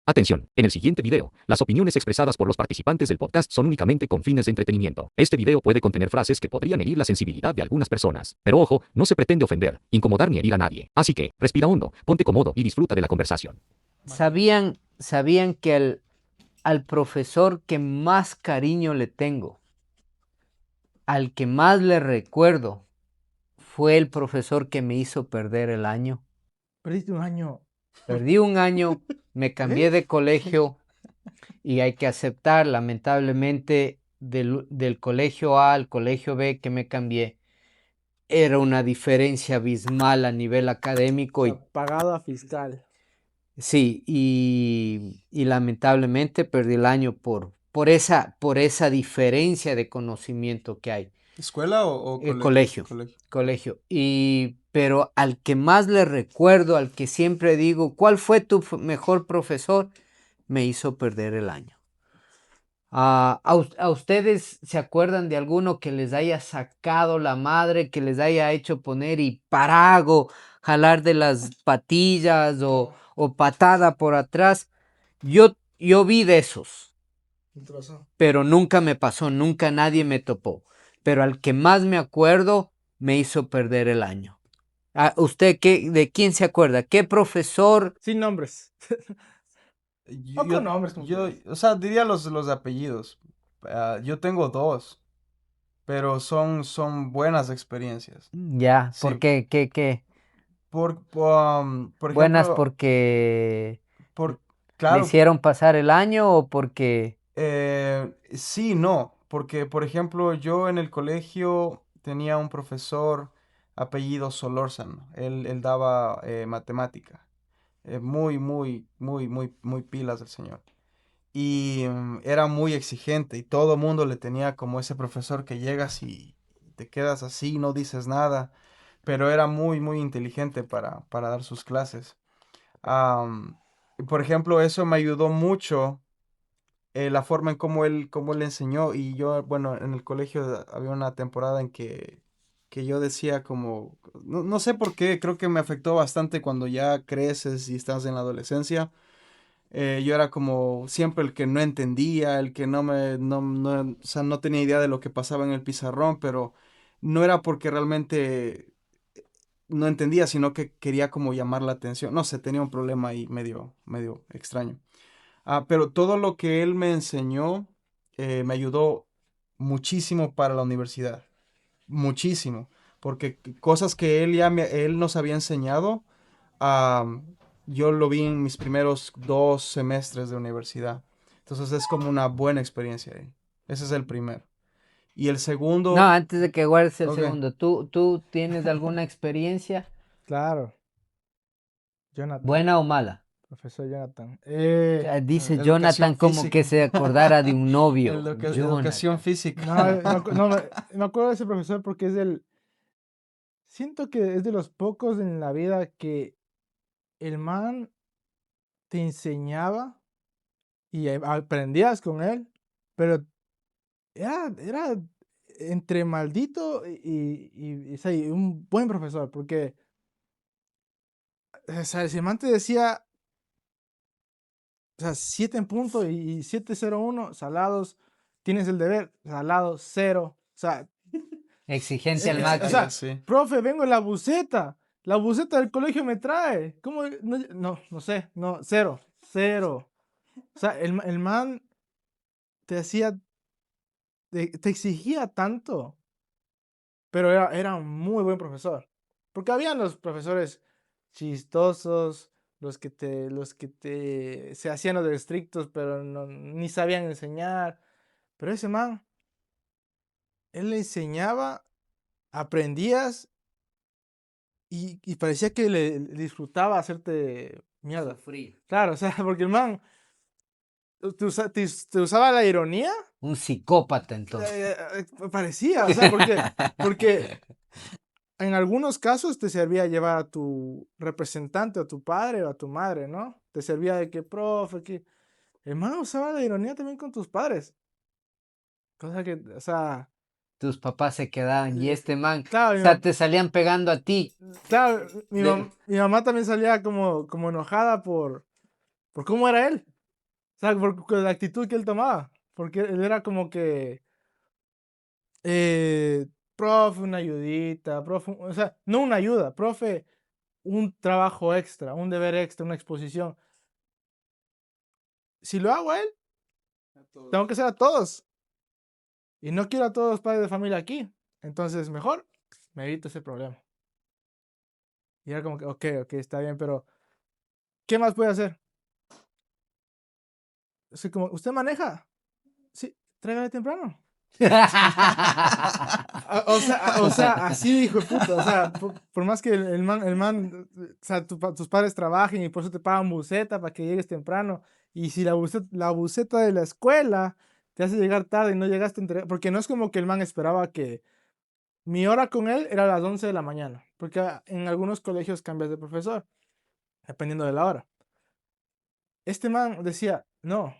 Atención, en el siguiente video, las opiniones expresadas por los participantes del podcast son únicamente con fines de entretenimiento. Este video puede contener frases que podrían herir la sensibilidad de algunas personas. Pero ojo, no se pretende ofender, incomodar ni herir a nadie. Así que, respira hondo, ponte cómodo y disfruta de la conversación. ¿Sabían que al profesor que más cariño le tengo, al que más le recuerdo, fue el profesor que me hizo perder el año? Perdiste un año. Perdí un año, me cambié de colegio y hay que aceptar, lamentablemente, del colegio A al colegio B que me cambié, era una diferencia abismal a nivel académico. Y Pagado a fiscal. sí, y lamentablemente perdí el año por esa diferencia de conocimiento que hay. ¿Escuela o Colegio. Colegio. Pero al que más le recuerdo, al que siempre digo, ¿cuál fue tu mejor profesor? Me hizo perder el año. ¿A ustedes se acuerdan de alguno que les haya sacado la madre, que les haya hecho poner hiparago, jalar de las patillas o patada por atrás? Yo vi de esos, pero nunca me pasó, nunca nadie me topó. Pero al que más me acuerdo, me hizo perder el año. ¿Usted de quién se acuerda? ¿Qué profesor? Sin nombres. Con nombres. O sea, diría los apellidos. Yo tengo dos, pero son buenas experiencias. Ya, Sí. ¿por qué? ¿Qué? Por Buenas ejemplo, porque ¿le le hicieron pasar el año o porque... sí, no, porque por ejemplo yo en el colegio tenía un profesor apellido Solórzano, él daba matemática, muy pilas del señor. Y era muy exigente y todo el mundo le tenía como ese profesor que llegas y te quedas así, no dices nada, pero era muy inteligente para dar sus clases. Y por ejemplo, eso me ayudó mucho, la forma en cómo él enseñó. Y yo, bueno, en el colegio había una temporada en que yo decía como, no sé por qué, creo que me afectó bastante cuando ya creces y estás en la adolescencia. Yo era como siempre el que no entendía, el que o sea, no tenía idea de lo que pasaba en el pizarrón, pero no era porque realmente no entendía, sino que quería como llamar la atención. No sé, tenía un problema ahí medio extraño. Pero todo lo que él me enseñó me ayudó muchísimo para la universidad. Muchísimo. Porque cosas que él nos había enseñado, yo lo vi en mis primeros 2 semestres de universidad. Entonces es como una buena experiencia ahí. Ese es el primero. Y el segundo... No, antes de que guardes el Ok. segundo, ¿tú tienes alguna experiencia Claro. Jonathan. buena o mala? Profesor Jonathan. Dice Educación Jonathan como que física. se acordara de un novio. Educación física. Me acuerdo de ese profesor porque siento que es de los pocos en la vida que el man te enseñaba y aprendías con él, pero era entre maldito o sea, y un buen profesor, porque o sea, el man te decía, o sea, 7 en punto y 701 salados, tienes el deber, salado, 0, o sea, Exigente al o máximo. sea, Sí. profe, vengo en la buseta del colegio me trae, ¿cómo? No sé, no, 0. O sea, el man te hacía, te exigía tanto, pero era un muy buen profesor. Porque habían los profesores chistosos, los que se hacían los estrictos, pero ni sabían enseñar. Pero ese man, él le enseñaba, aprendías y parecía que le disfrutaba hacerte mierda. Sufrir. Claro, o sea, porque el man te usaba la ironía. Un psicópata entonces. Parecía, o sea, porque en algunos casos te servía llevar a tu representante, a tu padre o a tu madre, ¿no? Te servía de que, profe, que... El man usaba la ironía también con tus padres. Cosa que, o sea... Tus papás se quedaban y este man, Claro, o sea, te salían pegando a ti. claro, mi mamá también salía como enojada por cómo era él. sea, por la actitud que él tomaba. Porque él era como que, profe, una ayudita, profe, o sea, no una ayuda, profe, un trabajo extra, un deber extra, una exposición. Si lo hago a él, tengo que hacer a todos. Y no quiero a todos los padres de familia aquí. Entonces, mejor me evito ese problema. Y era como que, ok, está bien, pero ¿qué más puede hacer? Así como, ¿usted maneja? Sí, tráigale temprano. O sea, así de hijo de puta. O sea, por más que el man, o sea, tus padres trabajen y por eso te pagan buseta para que llegues temprano. Y si la buseta de la escuela te hace llegar tarde y no llegaste, porque no es como que el man esperaba que mi hora con él era a las 11 de la mañana, porque en algunos colegios cambias de profesor, dependiendo de la hora. Este man decía, no,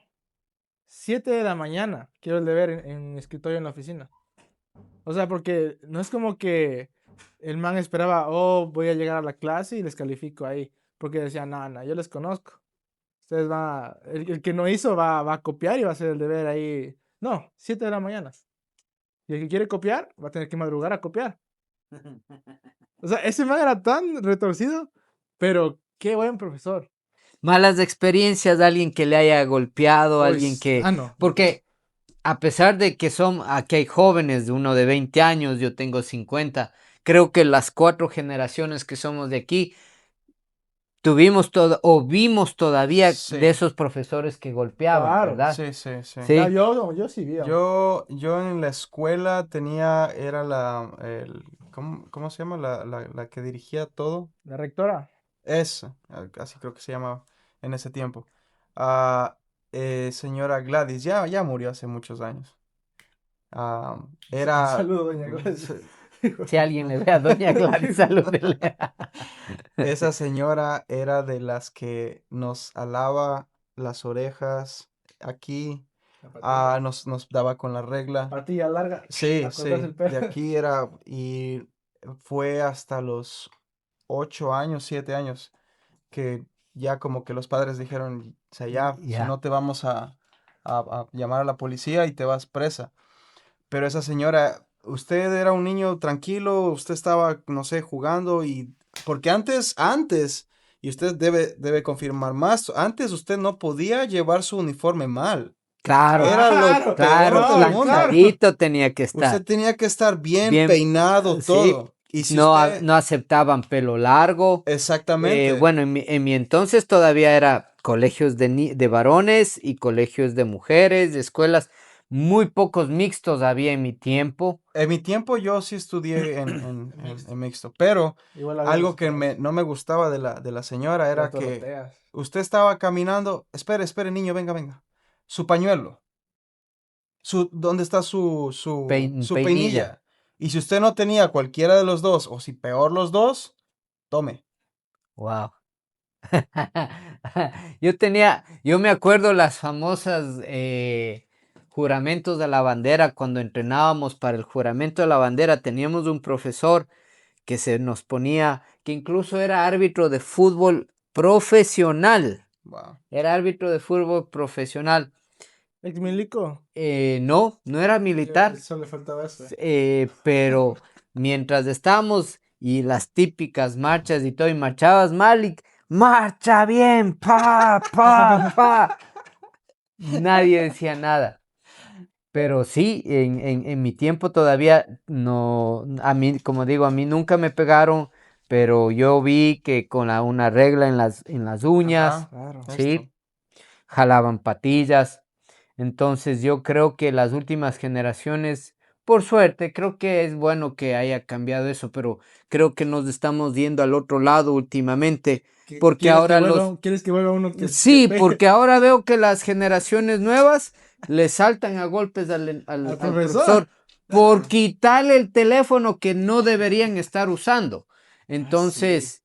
7 de la mañana quiero el deber en mi escritorio en la oficina. O sea, porque no es como que el man esperaba, oh, voy a llegar a la clase y les califico ahí. Porque decía, no, yo les conozco. Ustedes el que no hizo va a copiar y va a hacer el deber ahí. No, 7 de la mañana. Y el que quiere copiar va a tener que madrugar a copiar. O sea, ese man era tan retorcido, pero qué buen profesor. Malas experiencias, alguien que le haya golpeado, alguien que... No. Porque a pesar de que aquí hay jóvenes, uno de 20 años, yo tengo 50, creo que las 4 generaciones que somos de aquí tuvimos todo o vimos todavía Sí. de esos profesores que golpeaban, Claro. ¿verdad? Sí. Sí. Yo sí vi. Yo en la escuela era ¿cómo se llama? La que dirigía todo. La rectora. Esa, así creo que se llamaba en ese tiempo. Ah, señora Gladys, ya murió hace muchos años. Ah, era... Saludos, doña Gladys. Si alguien le ve a doña Gladys, salúdele. Esa señora era de las que nos alaba las orejas aquí, nos daba con la regla. Patilla larga. Sí, a cortarse el de pelo. aquí era, y fue hasta los 8 años, 7 años, que ya como que los padres dijeron, o sea, ya, si Ya. no te vamos a llamar a la policía y te vas presa. Pero esa señora, usted era un niño tranquilo, usted estaba, no sé, jugando y... Porque antes, y usted debe confirmar más, antes usted no podía llevar su uniforme mal. Claro, Era lo claro, peor del mundo. planchadito tenía que estar. Usted tenía que estar bien Bien, peinado, sí. todo. Y si No, usted... no aceptaban pelo largo. Exactamente. Bueno, en mi entonces todavía era colegios de varones y colegios de mujeres, de escuelas. Muy pocos mixtos había en mi tiempo. En mi tiempo yo sí estudié en mixto, pero Igual había algo los que padres. no me gustaba de la señora era Las que doroteas. usted estaba caminando, espere niño, venga, su pañuelo, ¿dónde está su Peinilla. peinilla? Y si usted no tenía cualquiera de los dos, o si peor los dos, tome. Wow. Yo me acuerdo las famosas juramentos de la bandera. Cuando entrenábamos para el juramento de la bandera, teníamos un profesor que se nos ponía, que incluso era árbitro de fútbol profesional. Wow. Era árbitro de fútbol profesional. Ex milico. No era militar. Solo le faltaba eso. Pero mientras estábamos y las típicas marchas y todo, y marchabas mal y marcha bien, pa. Nadie decía nada. Pero sí, en mi tiempo todavía no, a mí, como digo, a mí nunca me pegaron, pero yo vi que con una regla en las uñas, Ajá, Claro. ¿sí? Jalaban patillas. Entonces yo creo que las últimas generaciones, por suerte, creo que es bueno que haya cambiado eso, pero creo que nos estamos yendo al otro lado últimamente, porque ahora ¿Quieres que vuelva uno que Sí, pegue? porque ahora veo que las generaciones nuevas le saltan a golpes al profesor por quitarle el teléfono que no deberían estar usando. Entonces,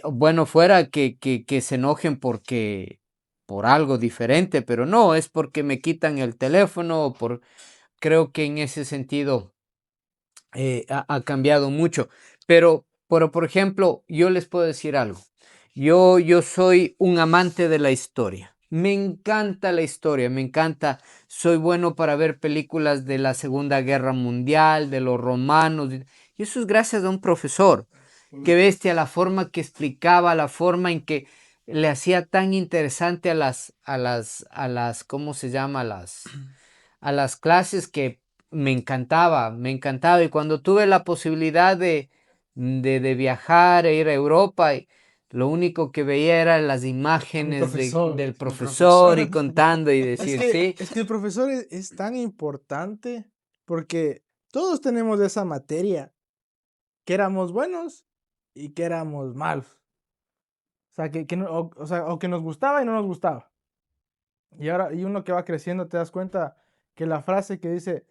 bueno, fuera que se enojen por algo diferente, pero no, es porque me quitan el teléfono creo que en ese sentido ha cambiado mucho. Pero, por ejemplo, yo les puedo decir algo. Yo soy un amante de la historia. Me encanta la historia, me encanta. Soy bueno para ver películas de la Segunda Guerra Mundial, de los romanos. Y eso es gracias a un profesor. Qué bestia la forma que explicaba, la forma en que le hacía tan interesante ¿cómo se llama? A las clases que me encantaba, me encantaba. Y cuando tuve la posibilidad de viajar e ir a Europa, lo único que veía eran las imágenes del El profesor y profesor. contando y Es decir, que, sí, es que el profesor es tan importante porque todos tenemos esa materia, que éramos buenos y que éramos malos. O sea, o que nos gustaba y no nos gustaba. Y uno que va creciendo te das cuenta que la frase que dice,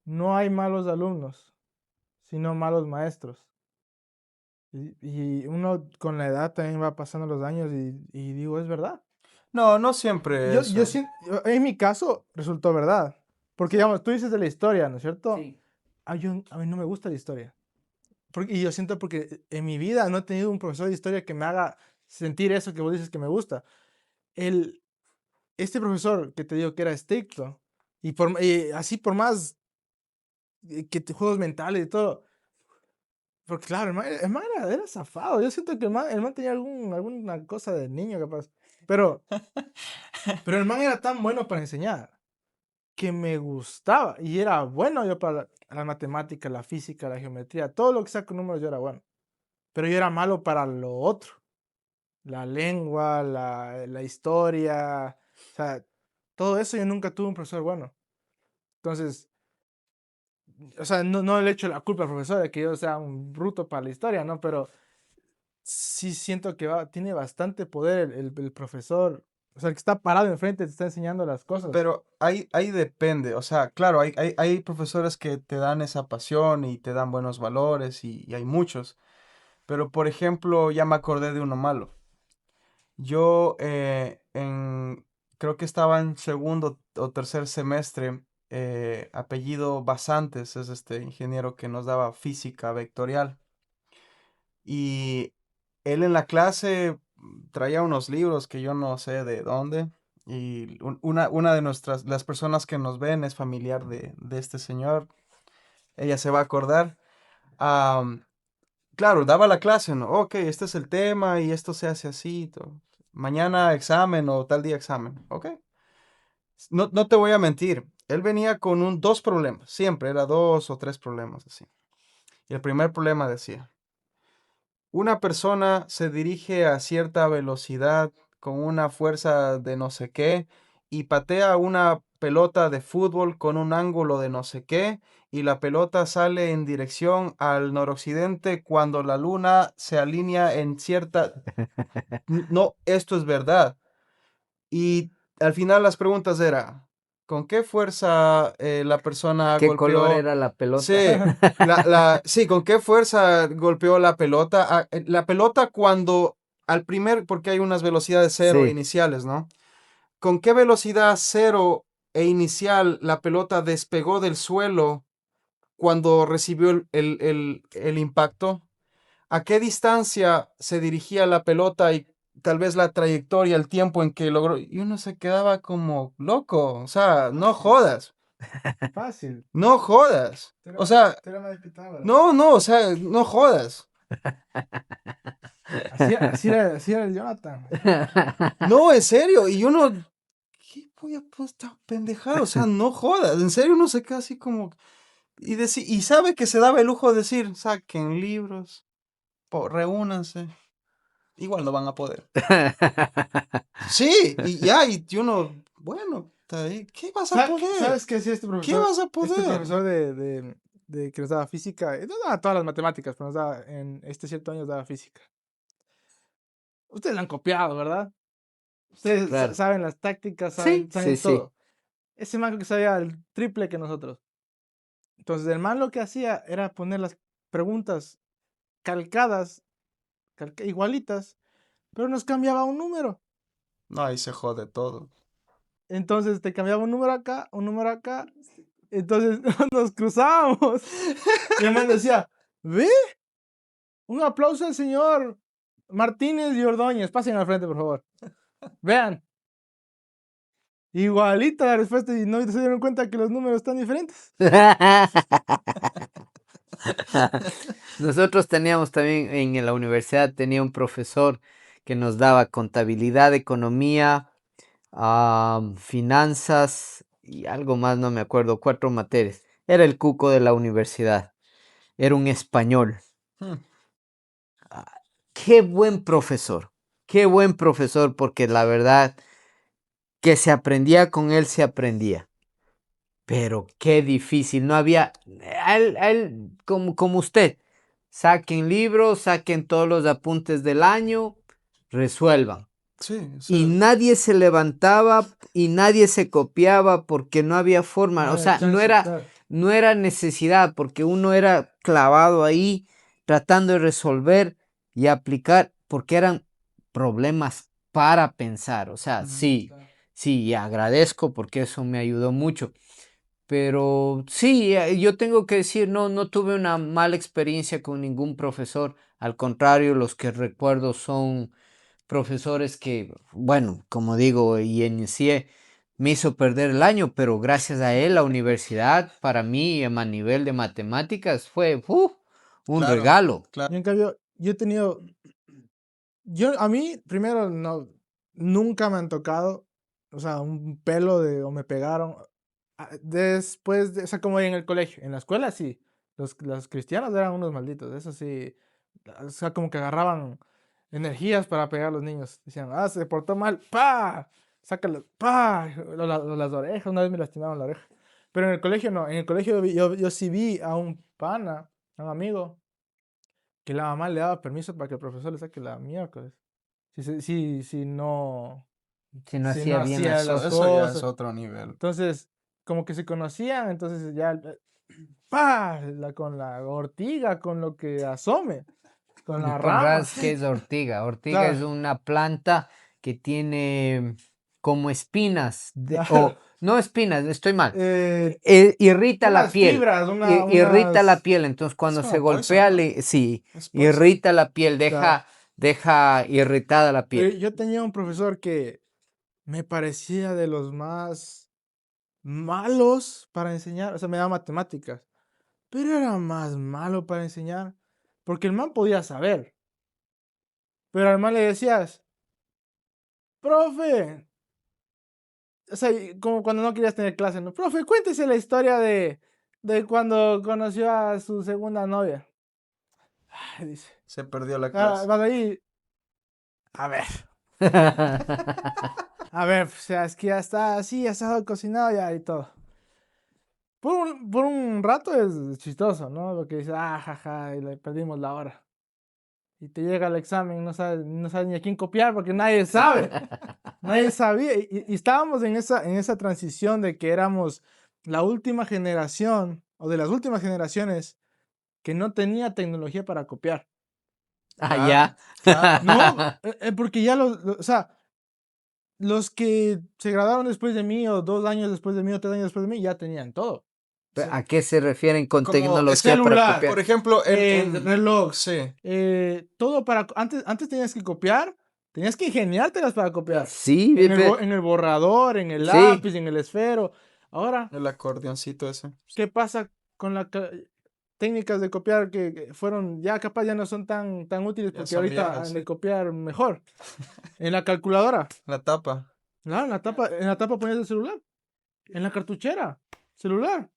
no hay malos alumnos, sino malos maestros. Y uno con la edad también va pasando los años y digo, es verdad. No, no siempre eso. En mi caso resultó verdad. Porque, digamos, tú dices de la historia, ¿no es cierto? sí. A mí no me gusta la historia. Y yo siento porque en mi vida no he tenido un profesor de historia que me haga sentir eso que vos dices que me gusta. El, este profesor que te digo que era estricto, y así por más juegos mentales y todo, porque claro, el man era zafado. Yo siento que el man tenía alguna cosa de niño capaz. Pero, pero el man era tan bueno para enseñar que me gustaba. Y era bueno yo para la matemática, la física, la geometría, todo lo que sea con números yo era bueno. Pero yo era malo para lo otro. La lengua, la historia, o sea, todo eso yo nunca tuve un profesor bueno. Entonces, o sea, no le echo la culpa al profesor de que yo sea un bruto para la historia, ¿no? Pero sí siento que tiene bastante poder el profesor. O sea, el que está parado enfrente te está enseñando las cosas. Pero ahí depende, o sea, claro, hay profesores que te dan esa pasión y te dan buenos valores y hay muchos, pero por ejemplo, ya me acordé de uno malo. Yo creo que estaba en segundo o tercer semestre, apellido Basantes, es este ingeniero que nos daba física vectorial. Y él en la clase traía unos libros que yo no sé de dónde. Y una de las personas que nos ven es familiar de este señor. Ella se va a acordar. Am, claro, daba la clase, ¿no? Ok, este es el tema y esto se hace así. Mañana examen o tal día examen. Ok. No te voy a mentir. Él venía con dos problemas. Siempre era dos o tres problemas así. Y el primer problema decía. Una persona se dirige a cierta velocidad con una fuerza de no sé qué y patea una pelota de fútbol con un ángulo de no sé qué y la pelota sale en dirección al noroccidente cuando la luna se alinea en cierta... No, esto es verdad. Y al final las preguntas era, ¿con qué fuerza la persona ¿Qué color golpeó? era la pelota? Sí, sí, ¿con qué fuerza golpeó la pelota? La pelota cuando porque hay unas velocidades cero Sí. iniciales, ¿no? ¿Con qué velocidad cero e inicial la pelota despegó del suelo cuando recibió el impacto? ¿A qué distancia se dirigía la pelota y tal vez la trayectoria, el tiempo en que logró? Y uno se quedaba como loco, o sea, no jodas, Fácil. no jodas. O sea, no, o sea, no jodas. Así era el Jonathan. No, en serio, y uno, ¿qué voy a pues esta pendejada? O sea, no jodas, en serio uno se queda así como, y sabe que se daba el lujo de decir, saquen libros, reúnanse, igual no van a poder. Sí, y ya, y uno, bueno, está ahí, ¿qué vas a poder? ¿Sabes qué hacía este ¿Qué profesor? vas a Este poder? profesor de que nos daba física, nos daba todas las matemáticas, pero en este cierto año nos daba física. Ustedes la han copiado, ¿verdad? Ustedes Claro. saben las tácticas, Sí, sí, saben sí. todo. Ese man creo que sabía el triple que nosotros. Entonces, el man lo que hacía era poner las preguntas calcadas, igualitas, pero nos cambiaba un número. No, ahí se jode todo. Entonces, te cambiaba un número acá, un número acá. Entonces, nos cruzábamos. Y el man decía, ¿ve? Un aplauso al señor Martínez y Ordóñez. Pasen al frente, por favor. Vean. Igualita la respuesta y no se dieron cuenta que los números están diferentes. Nosotros teníamos también en la universidad, tenía un profesor que nos daba contabilidad, economía, finanzas y algo más, no me acuerdo, 4 materias. Era el cuco de la universidad. Era un español. Hmm. Qué buen profesor. Qué buen profesor, porque la verdad que se aprendía con él, se aprendía. Pero qué difícil, no había, a él, como usted, saquen libros, saquen todos los apuntes del año, resuelvan. Sí, Y nadie se levantaba y nadie se copiaba porque no había forma, o sea, Claro. no era necesidad, porque uno era clavado ahí tratando de resolver y aplicar, porque eran problemas para pensar, o sea, sí, sí, y agradezco porque eso me ayudó mucho. Pero sí, yo tengo que decir, no tuve una mala experiencia con ningún profesor. Al contrario, los que recuerdo son profesores que, bueno, como digo, y inicié, me hizo perder el año, pero gracias a él, la universidad, para mí, a nivel de matemáticas, fue un Claro, regalo. claro. Yo, en cambio, yo he tenido, a mí, primero, no, nunca me han tocado, o sea, un pelo o me pegaron. Después, o sea, como en el colegio, en la escuela sí, los cristianos eran unos malditos, eso sí, o sea, como que agarraban energías para pegar a los niños. Decían, se portó mal, ¡pa! Sácalo, ¡pa! Las orejas, una vez me lastimaron la oreja. Pero en el colegio no, en el colegio yo sí vi a un pana, a un amigo, que la mamá le daba permiso para que el profesor le saque la miércoles. Si no, Si no si no hacía bien hacía las las Eso ya es cosas. otro nivel. Entonces, como que se conocían, entonces ya, ¡pa! Con la ortiga, con lo que asome, con la rama. ¿Qué es ortiga? Ortiga es Claro, una planta que tiene como espinas, claro. o no espinas, estoy mal. Eh, Irrita la unas piel. fibras, Irrita la unas. piel, entonces Es cuando se como poison, golpea, ¿no? sí, Es poison. irrita la piel, Claro. deja irritada la piel. Yo tenía un profesor que me parecía de los más malos para enseñar, o sea, me daba matemáticas, pero era más malo para enseñar, porque el man podía saber, pero al man le decías, profe, o sea, como cuando no querías tener clase, ¿no? Profe, cuéntese la historia de cuando conoció a su segunda novia. Ay, dice, Se perdió la clase. vas ahí, a ver, o sea, es que ya está así, ya está cocinado ya y todo. Por un rato es chistoso, ¿no? Lo que dice, jaja, y le perdimos la hora. Y te llega el examen, no sabes ni a quién copiar porque nadie sabe. Nadie sabía. Y estábamos en esa transición de que éramos la última generación, o de las últimas generaciones, que no tenía tecnología para copiar. Ya. Claro. No, porque ya o sea, los que se graduaron después de mí, o 2 años después de mí, o 3 años después de mí, ya tenían todo. ¿A qué se refieren con Como tecnología para celular, copiar? Por ejemplo, reloj, sí, todo antes tenías que copiar, tenías que ingeniártelas para copiar. Sí, En el borrador, en el Sí. lápiz, en el esfero. Ahora, el acordeoncito ese. ¿qué pasa con las técnicas de copiar que fueron, ya capaz ya no son tan útiles Ya porque son ahorita viejas, han sí. de copiar mejor? En la calculadora, La tapa. ¿no? En la tapa ponías el celular, en la cartuchera, celular,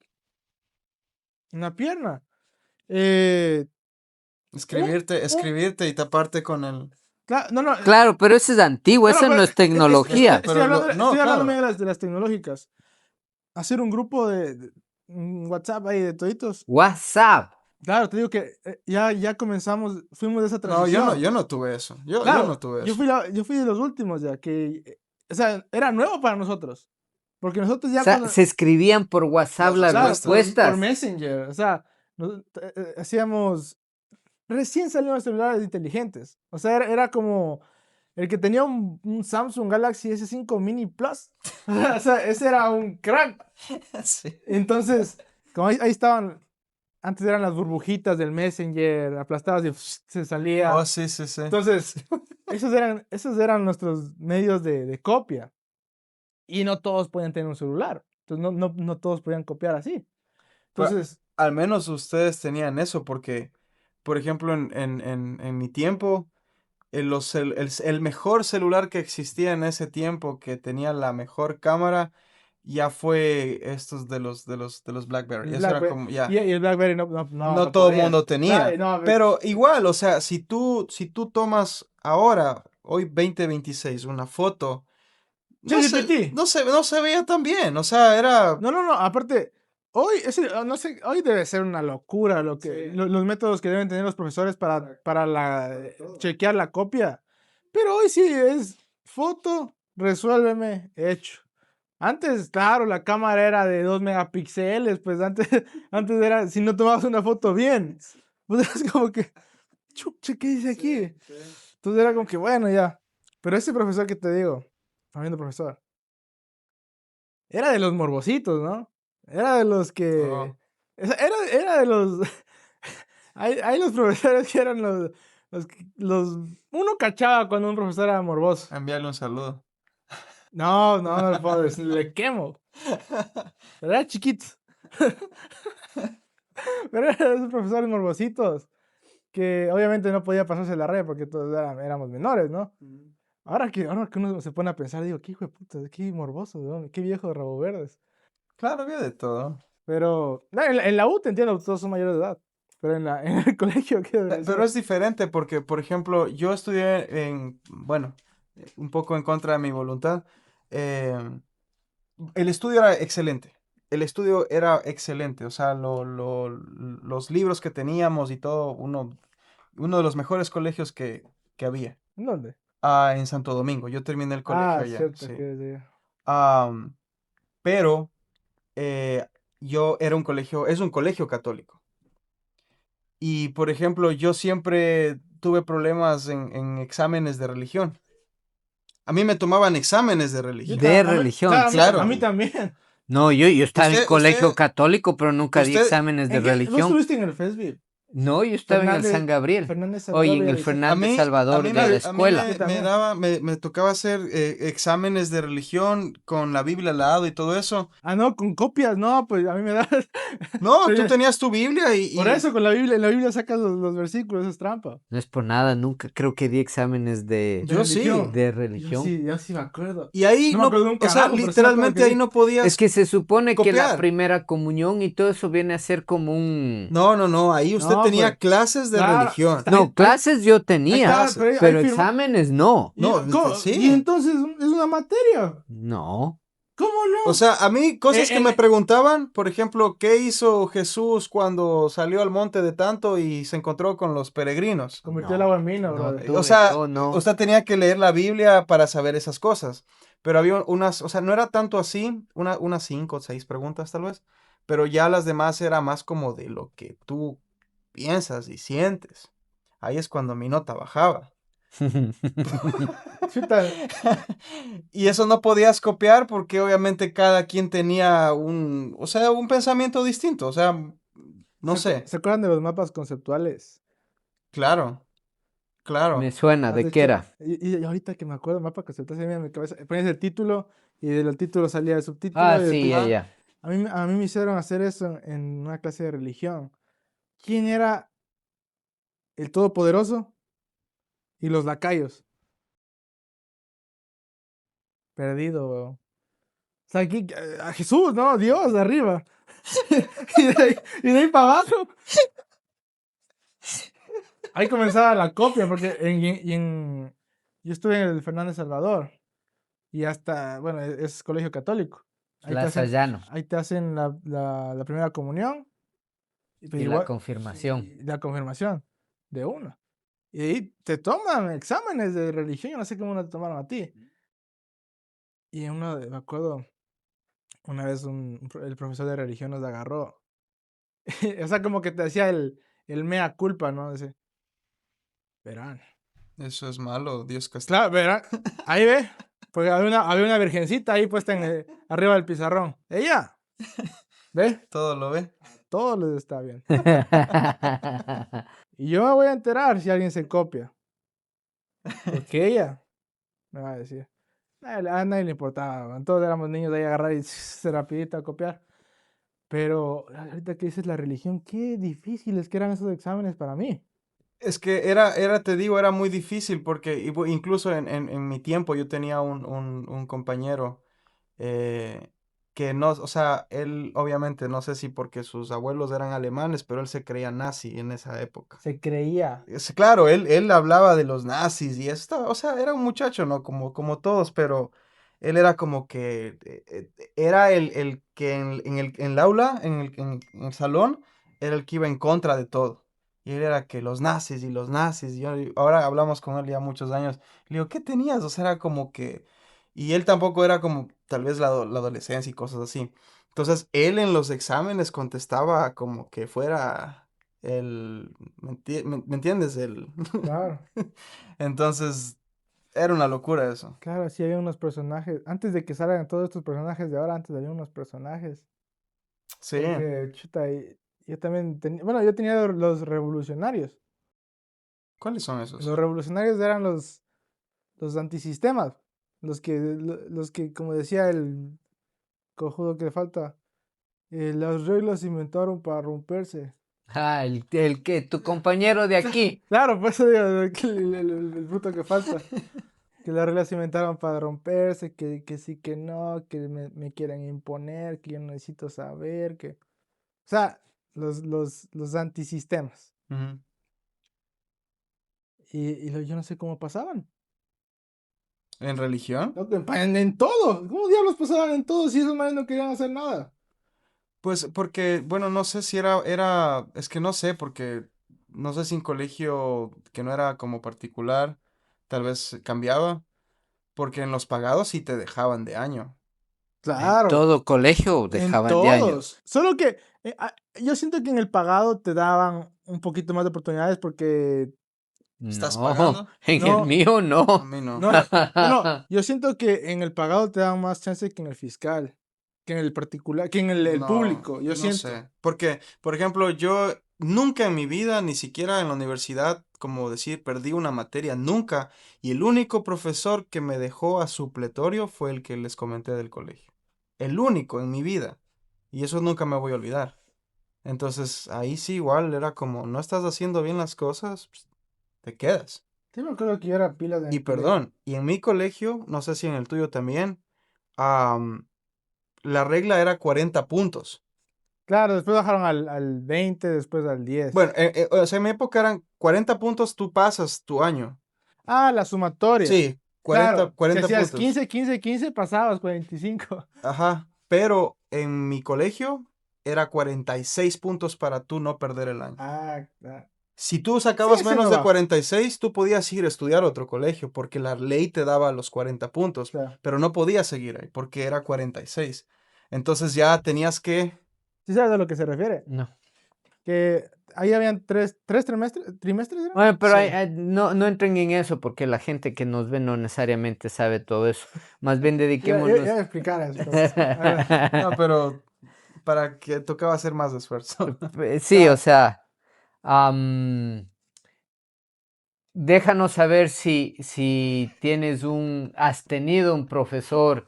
en la pierna. Eh, Escribirte y taparte con el. no, no, Claro, pero eso es antiguo, no, eso no es tecnología. estoy hablando, no, estoy hablando claro. de las tecnológicas. Hacer un grupo de un WhatsApp ahí de toditos. WhatsApp. Claro, te digo que ya comenzamos, fuimos de esa No, transición. yo no tuve eso. Yo Claro, no tuve yo eso. yo fui de los últimos ya, o sea, era nuevo para nosotros. Porque nosotros O ya sea, se escribían por WhatsApp las claro, respuestas. por Messenger, o sea, hacíamos, recién salieron los celulares inteligentes. O sea, era como el que tenía un Samsung Galaxy S5 Mini Plus. O sea, ese era un crack. Sí. Entonces, como ahí estaban, antes eran las burbujitas del Messenger, aplastadas y se salía. Oh, sí, sí, sí. Entonces, esos eran nuestros medios de copia. y no todos podían tener un celular. Entonces no todos podían copiar así. Pero Entonces, al menos ustedes tenían eso, porque, por ejemplo, en mi tiempo, el mejor celular que existía en ese tiempo, que tenía la mejor cámara, ya fue estos de los BlackBerry. el Eso era BlackBerry, como, y ya, el BlackBerry no no todo el podía. mundo tenía. No, Pero igual, o sea, si tú tomas ahora, hoy 2026, una foto, ChatGPT. no se veía tan bien, o sea, era... No, aparte, hoy, no sé, hoy debe ser una locura los métodos que deben tener los profesores chequear la copia. Pero hoy sí es foto, resuélveme, hecho. Antes, claro, la cámara era de 2 megapíxeles, pues antes era, si no tomabas una foto bien, pues es como que, chuche, ¿qué dice aquí? Entonces era como que, bueno, ya. Pero ese profesor que te digo, Fabián profesor, era de los morbositos, ¿no? Era de los que... Oh, Era de los... hay los profesores que eran Uno cachaba cuando un profesor era morboso. enviarle un saludo. No le puedo decir, le quemo. Pero era chiquito. Pero era de esos profesores morbositos que obviamente no podía pasarse la raya porque todos éramos menores, ¿no? Ahora que uno se pone a pensar, digo, qué hijo de puta, qué morboso, ¿no? Qué viejo de rabo verdes. Claro, había de todo. Pero no, en la U te entiendo, todos son mayores de edad. Pero en el colegio, ¿qué debe Pero ser? es diferente porque, por ejemplo, yo estudié bueno, un poco en contra de mi voluntad. eh, el estudio era excelente. El estudio era excelente. O sea, los libros que teníamos y todo, uno de los mejores colegios que había. ¿En dónde? En Santo Domingo. Yo terminé el colegio Ah, allá, cierto sí. que decía. Am, pero eh, yo era es un colegio católico. Y, por ejemplo, yo siempre tuve problemas en exámenes de religión. A mí me tomaban exámenes de religión. De religión. Claro, a mí Claro. también. No, yo estaba en Usted, colegio usted, católico, pero nunca di usted, exámenes de ¿En qué? ¿Vos religión. estuviste en el FESBI? No, yo estaba en el San Gabriel. Fernández Oye, Salvador en el Villaricel. a Fernández mí, Salvador de la escuela. Yo también. me tocaba hacer exámenes de religión con la Biblia al lado y todo eso. Ah, no, con copias, no, pues a mí me da. No, tú Pero tenías tu Biblia por eso con la Biblia, en la Biblia sacas los versículos, eso es trampa. No es por nada, nunca creo que di exámenes De yo sí. religión. de Yo religión. sí me acuerdo. Y ahí No me no, acuerdo de un o sea, carajo, pero sí me acuerdo literalmente que ahí vi. no podías Es que se supone que la copiar. primera comunión y todo eso viene a ser como un... No, ahí usted No, tenía pues, clases de claro, religión. No, clases yo Ahí tenía, está, clases. pero pero ahí firma. exámenes no. ¿Y, No, cómo? sí. Y entonces es una materia. No. ¿Cómo no? O sea, a mí cosas que en- me preguntaban, por ejemplo, ¿qué hizo Jesús cuando salió al monte de tanto y se encontró con los peregrinos? Convirtió el No, agua en vino, no brother. tuve, O sea, no. usted tenía que leer la Biblia para saber esas cosas. Pero había unas, o sea, no era tanto así, unas 5 o 6 preguntas tal vez, pero ya las demás era más como de lo que tú piensas y sientes. Ahí es cuando mi nota bajaba. Chuta, Y eso no podías copiar porque obviamente cada quien tenía o sea, un pensamiento distinto. O sea, no sé. ¿se acuerdan de los mapas conceptuales? Claro, Me claro. suena, ¿Has ¿de qué hecho? era? Y ahorita que me acuerdo, mapa conceptual, se me viene a mi cabeza. Ponías el título y del título salía el subtítulo. Ah, Y sí, ya, Ajá. ya. a mí me hicieron hacer eso en una clase de religión. ¿Quién era el Todopoderoso y los lacayos? Perdido, weón. O sea, a Jesús, ¿no? Dios de arriba. y de ahí para abajo. Ahí comenzaba la copia, porque yo estuve en el Fernández Salvador. Y hasta, bueno, es colegio católico. Ahí te Plaza hacen, Llano. ahí te hacen la primera comunión. Pero Y la igual, confirmación. y la confirmación de uno. Y de ahí te toman exámenes de religión. Yo no sé cómo no te tomaron a ti. Y me acuerdo, una vez el profesor de religión nos agarró. O sea, como que te hacía el mea culpa, ¿no? Dice, verán. Eso es malo, Dios castiga. Claro, verán. Ahí ve. Porque había una virgencita ahí puesta arriba del pizarrón. Ella. ¿Ve? Todo lo ve. Todo les está bien. Y yo me voy a enterar si alguien se copia. Porque ella me va a decir. A nadie le importaba, man. Todos éramos niños de ahí agarrar y rapidito a copiar. Pero ahorita que dices la religión, qué difíciles que eran esos exámenes para mí. Es que te digo, era muy difícil porque incluso en mi tiempo yo tenía un compañero eh, que no, o sea, él obviamente no sé si porque sus abuelos eran alemanes, pero él se creía nazi en esa época. Se creía. Claro, él hablaba de los nazis y esto, o sea, era un muchacho, ¿no? Como todos, pero él era como que era el que en el aula, en el salón, era el que iba en contra de todo. Y él era que los nazis y los nazis. Ahora hablamos con él ya muchos años. Le digo, ¿qué tenías? O sea, era como que... Y él tampoco era como tal vez la adolescencia y cosas así. Entonces, él en los exámenes contestaba como que fuera ¿me entiendes? Claro. Entonces, era una locura eso. Claro, sí había unos personajes. Antes de que salgan todos estos personajes de ahora, antes había unos personajes. Sí. Porque, chuta, yo también tenía. Bueno, yo tenía los revolucionarios. ¿Cuáles son esos? Los revolucionarios eran los antisistemas. Los que, como decía el cojudo que le falta, las reglas se inventaron para romperse. Ah, el que, tu compañero de aquí. Claro, por eso digo, el bruto que falta. Que las reglas se inventaron para romperse, que sí, que no, que me quieren imponer, que yo necesito saber, que... O sea, los antisistemas. Ujú. Yo no sé cómo pasaban. ¿En religión? No, en todo. ¿Cómo diablos pasaban en todo si esos manes no querían hacer nada? Pues porque, bueno, no sé si es que no sé, porque no sé si en colegio que no era como particular, tal vez cambiaba, porque en los pagados sí te dejaban de año. En Claro, todo colegio en dejaban de año. todos. Solo que yo siento que en el pagado te daban un poquito más de oportunidades porque ¿Estás No, pagando? en el no, mío A no. mí no. no, no, yo siento que en el pagado te dan más chance que en el fiscal, que en el particular, que en el No, público, yo no siento. sé. Porque, por ejemplo, yo nunca en mi vida, ni siquiera en la universidad, como decir, perdí una materia, nunca. Y el único profesor que me dejó a supletorio fue el que les comenté del colegio. El único en mi vida. Y eso nunca me voy a olvidar. Entonces, ahí sí igual era como, no estás haciendo bien las cosas, pues, te quedas. Sí, me acuerdo que yo era pilas en Y el colegio. perdón, y en mi colegio, no sé si en el tuyo también, am, la regla era 40 puntos. Claro, después bajaron al 20, después al 10. Bueno, o sea, en mi época eran 40 puntos, tú pasas tu año. Ah, la sumatoria. Sí, Claro, si 40 hacías puntos. 15, 15, 15, pasabas 45. Ajá, pero en mi colegio era 46 puntos para tú no perder el año. Ah, claro. Si tú Sigue sacabas siendo menos de bajo. 46, tú podías ir a estudiar a otro colegio porque la ley te daba los 40 puntos, Claro. pero no podías seguir ahí porque era 46. Entonces ya tenías que... ¿Sí sabes a lo que se refiere? No. Que ahí habían tres trimestres, ¿era? Bueno, pero Sí. no entren en eso porque la gente que nos ve no necesariamente sabe todo eso. Más bien Ya dediquémonos. voy a explicar eso. A ver, No, pero para que tocaba hacer más esfuerzo. Sí, Claro. o sea, déjanos saber si has tenido un profesor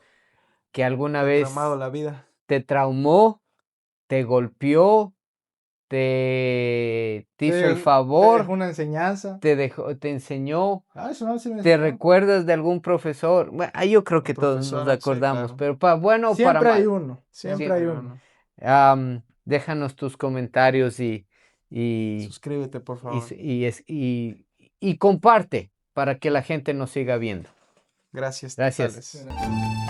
que alguna Te ha traumado vez la vida. te traumó, te golpeó, te hizo el Te dejó favor, una enseñanza. te enseñó. Ah, eso no se me ¿Te enseñó. recuerdas de algún profesor? Bueno, yo creo Un que todos nos profesor, sí, acordamos, claro. pero para bueno o para Siempre hay mal. uno. Siempre Siempre hay hay uno. uno. Déjanos tus comentarios y, Suscríbete, por y, favor. y comparte para que la gente nos siga viendo. Gracias Gracias. totales.